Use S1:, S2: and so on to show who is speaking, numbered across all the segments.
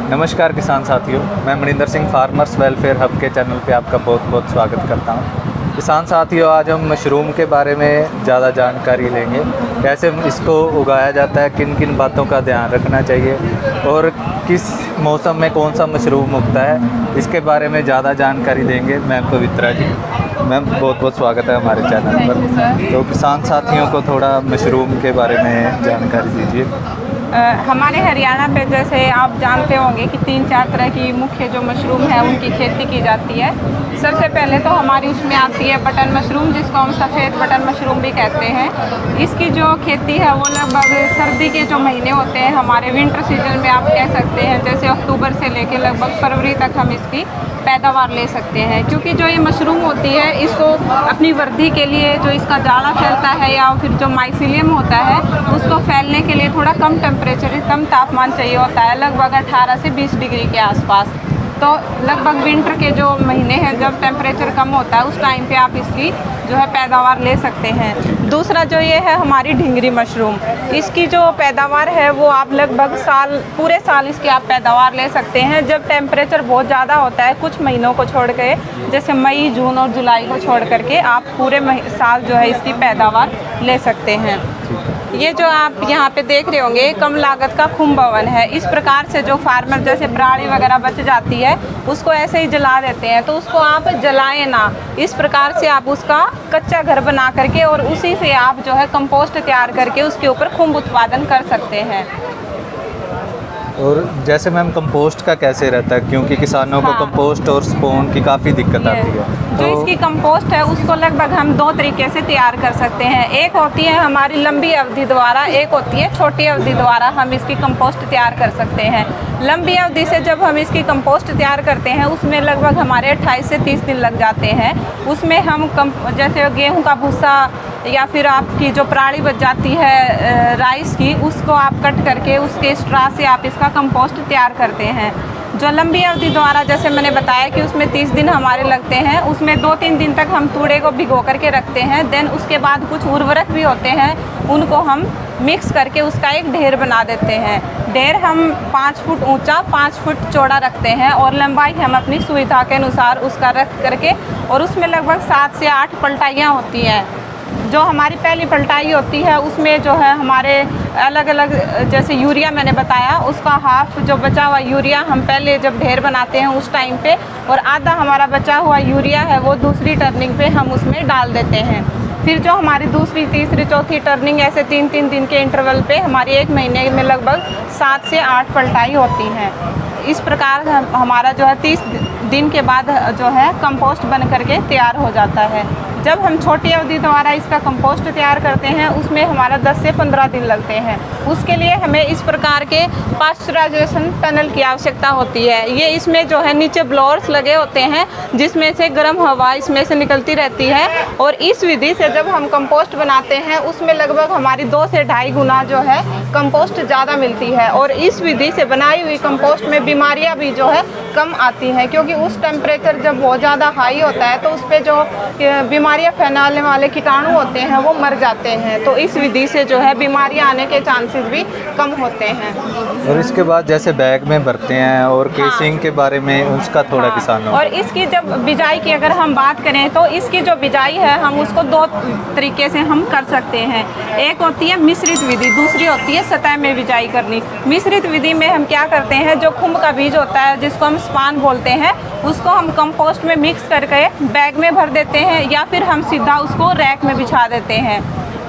S1: नमस्कार किसान साथियों, मैं Maninder Singh farmers welfare hub के चैनल पे आपका बहुत बहुत स्वागत करता हूं। किसान साथियों, आज हम मशरूम के बारे में ज़्यादा जानकारी लेंगे। कैसे इसको उगाया जाता है, किन किन बातों का ध्यान रखना चाहिए और किस मौसम में कौन सा मशरूम उगता है, इसके बारे में ज़्यादा जानकारी देंगे मैम पवित्रा जी। मैम बहुत बहुत स्वागत है हमारे चैनल पर। तो किसान साथियों को थोड़ा मशरूम के बारे में जानकारी दीजिए।
S2: हमारे हरियाणा पे जैसे आप जानते होंगे कि 3-4 तरह की मुख्य जो मशरूम है उनकी खेती की जाती है। सबसे पहले तो हमारी उसमें आती है बटन मशरूम, जिसको हम सफ़ेद बटन मशरूम भी कहते हैं। इसकी जो खेती है वो लगभग सर्दी के जो महीने होते हैं, हमारे विंटर सीजन में आप कह सकते हैं, जैसे अक्टूबर से लेकर लगभग फरवरी तक हम इसकी पैदावार ले सकते हैं। क्योंकि जो ये मशरूम होती है, इसको अपनी वृद्धि के लिए जो इसका जाला फैलता है या फिर जो माइसीलियम होता है उसको फैलने के लिए थोड़ा कम टेम्परेचर, कम तापमान चाहिए होता है, लगभग 18 से 20 डिग्री के आसपास। तो लगभग विंटर के जो महीने हैं जब टेम्परेचर कम होता है उस टाइम पे आप इसकी जो है पैदावार ले सकते हैं। दूसरा जो ये है हमारी ढिंगरी मशरूम, इसकी जो पैदावार है वो आप लगभग पूरे साल इसकी आप पैदावार ले सकते हैं। जब टेम्परेचर बहुत ज़्यादा होता है, कुछ महीनों को छोड़ के, जैसे मई, जून और जुलाई को छोड़ करके आप पूरे साल जो है इसकी पैदावार ले सकते हैं। ये जो आप यहाँ पे देख रहे होंगे कम लागत का खुम भवन है। इस प्रकार से जो फार्मर जैसे पराली वगैरह बच जाती है उसको ऐसे ही जला देते हैं, तो उसको आप जलाएं ना। इस प्रकार से आप उसका कच्चा घर बना करके और उसी से आप जो है कंपोस्ट तैयार करके उसके ऊपर खुम्ब उत्पादन कर सकते हैं।
S1: और जैसे मैम कंपोस्ट का कैसे रहता है, क्योंकि किसानों को कंपोस्ट और स्पोन की काफ़ी दिक्कत आती है।
S2: जो इसकी कंपोस्ट है उसको लगभग हम 2 तरीके से तैयार कर सकते हैं। एक होती है हमारी लंबी अवधि द्वारा, एक होती है छोटी अवधि द्वारा हम इसकी कंपोस्ट तैयार कर सकते हैं। लंबी अवधि से जब हम इसकी कंपोस्ट तैयार करते हैं उसमें लगभग हमारे 28 से 30 दिन लग जाते हैं। उसमें हम जैसे गेहूँ का भूसा या फिर आपकी जो पराली बच जाती है राइस की, उसको आप कट करके उसके स्ट्रा से आप इसका कंपोस्ट तैयार करते हैं। जो लंबी अवधि द्वारा जैसे मैंने बताया कि उसमें 30 दिन हमारे लगते हैं, उसमें 2-3 दिन तक हम तूड़े को भिगो करके रखते हैं। देन उसके बाद कुछ उर्वरक भी होते हैं, उनको हम मिक्स करके उसका एक ढेर बना देते हैं। ढेर हम 5 फुट ऊंचा 5 फुट चौड़ा रखते हैं और लंबाई हम अपनी सुविधा के अनुसार उसका रख करके, और उसमें लगभग 7 से 8 पलटाइयाँ होती हैं। जो हमारी पहली पलटाई होती है उसमें जो है हमारे अलग अलग, जैसे यूरिया मैंने बताया, उसका हाफ जो बचा हुआ यूरिया हम पहले जब ढेर बनाते हैं उस टाइम पे, और आधा हमारा बचा हुआ यूरिया है वो दूसरी टर्निंग पे हम उसमें डाल देते हैं। फिर जो हमारी दूसरी, तीसरी, चौथी टर्निंग ऐसे 3-3 दिन के इंटरवल पे हमारी 1 महीने में लगभग 7 से 8 पलटाई होती हैं। इस प्रकार हमारा जो है 30 दिन के बाद जो है कंपोस्ट बन करके तैयार हो जाता है। जब हम छोटी अवधि द्वारा इसका कंपोस्ट तैयार करते हैं उसमें हमारा 10 से 15 दिन लगते हैं। उसके लिए हमें इस प्रकार के पाश्चराइजेशन टनल की आवश्यकता होती है। ये इसमें जो है नीचे ब्लोअर्स लगे होते हैं जिसमें से गर्म हवा इसमें से निकलती रहती है, और इस विधि से जब हम कंपोस्ट बनाते हैं उसमें लगभग हमारी 2 से 2.5 गुना जो है कंपोस्ट ज़्यादा मिलती है। और इस विधि से बनाई हुई कंपोस्ट में बीमारियाँ भी जो है कम आती हैं, क्योंकि उस टेम्परेचर जब बहुत ज़्यादा हाई होता है तो उस पर जो बीमारियाँ फैलाने वाले कीटाणु होते हैं वो मर जाते हैं। तो इस विधि से जो है बीमारियाँ आने के चांसेस भी कम होते हैं।
S1: और इसके बाद जैसे बैग में भरते हैं और केसिंग के बारे में उसका थोड़ा किसानों।
S2: और इसकी जब बिजाई की अगर हम बात करें तो इसकी जो बिजाई है हम उसको 2 तरीके से हम कर सकते हैं। एक होती है मिश्रित विधि, दूसरी होती है सतह में बिजाई करनी। मिश्रित विधि में हम क्या करते हैं, जो खुम्ब का बीज होता है जिसको हम स्पान बोलते हैं, उसको हम कंपोस्ट में मिक्स करके बैग में भर देते हैं या फिर हम सीधा उसको रैक में बिछा देते हैं।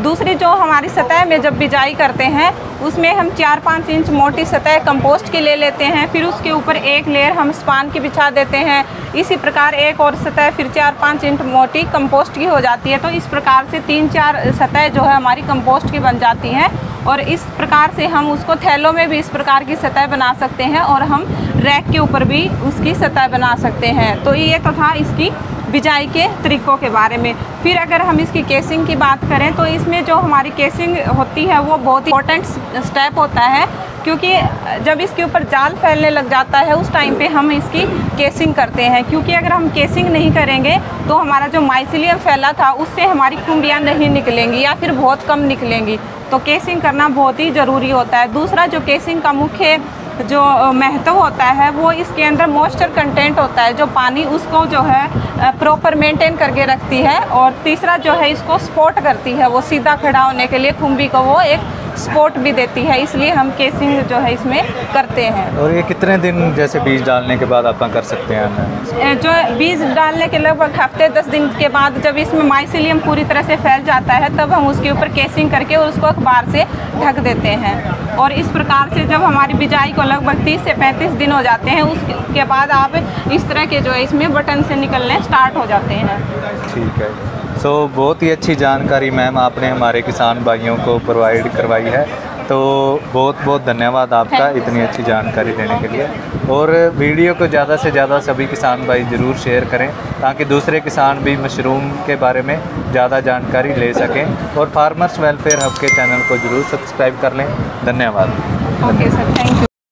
S2: दूसरी जो हमारी सतह में जब बिजाई करते हैं उसमें हम 4-5 इंच मोटी सतह कंपोस्ट की ले लेते हैं, फिर उसके ऊपर एक लेयर हम स्पान की बिछा देते हैं। इसी प्रकार एक और सतह फिर 4-5 इंच मोटी कंपोस्ट की हो जाती है। तो इस प्रकार से 3-4 सतह जो है हमारी कंपोस्ट की बन जाती हैं, और इस प्रकार से हम उसको थैलों में भी इस प्रकार की सतह बना सकते हैं और हम रैक के ऊपर भी उसकी सतह बना सकते हैं। तो ये तो था इसकी बिजाई के तरीक़ों के बारे में। फिर अगर हम इसकी केसिंग की बात करें तो इसमें जो हमारी केसिंग होती है वो बहुत ही इम्पोर्टेंट स्टेप होता है, क्योंकि जब इसके ऊपर जाल फैलने लग जाता है उस टाइम पे हम इसकी केसिंग करते हैं। क्योंकि अगर हम केसिंग नहीं करेंगे तो हमारा जो माइसीलियम फैला था उससे हमारी खुम्बियाँ नहीं निकलेंगी या फिर बहुत कम निकलेंगी। तो केसिंग करना बहुत ही ज़रूरी होता है। दूसरा जो केसिंग का मुख्य जो महत्व होता है वो इसके अंदर मॉइस्चर कंटेंट होता है, जो पानी उसको जो है प्रॉपर मेंटेन करके रखती है। और तीसरा जो है इसको सपोर्ट करती है, वो सीधा खड़ा होने के लिए खुम्बी को वो एक सपोर्ट भी देती है, इसलिए हम केसिंग जो है इसमें करते हैं।
S1: और ये कितने दिन जैसे बीज डालने के बाद आप कर सकते हैं?
S2: जो बीज डालने के लगभग हफ्ते 10 दिन के बाद जब इसमें माइसीलियम पूरी तरह से फैल जाता है तब हम उसके ऊपर केसिंग करके उसको अखबार से ढक देते हैं। और इस प्रकार से जब हमारी बिजाई को लगभग 30 से 35 दिन हो जाते हैं उसके बाद आप इस तरह के जो है इसमें बटन से निकलने स्टार्ट हो जाते हैं।
S1: ठीक है। सो बहुत ही अच्छी जानकारी मैम आपने हमारे किसान भाइयों को प्रोवाइड करवाई है, तो बहुत बहुत धन्यवाद आपका इतनी अच्छी जानकारी देने के लिए। और वीडियो को ज़्यादा से ज़्यादा सभी किसान भाई ज़रूर शेयर करें ताकि दूसरे किसान भी मशरूम के बारे में ज़्यादा जानकारी ले सकें। और फार्मर्स वेलफेयर हब के चैनल को ज़रूर सब्सक्राइब कर लें। धन्यवाद।
S2: Okay sir, thank you.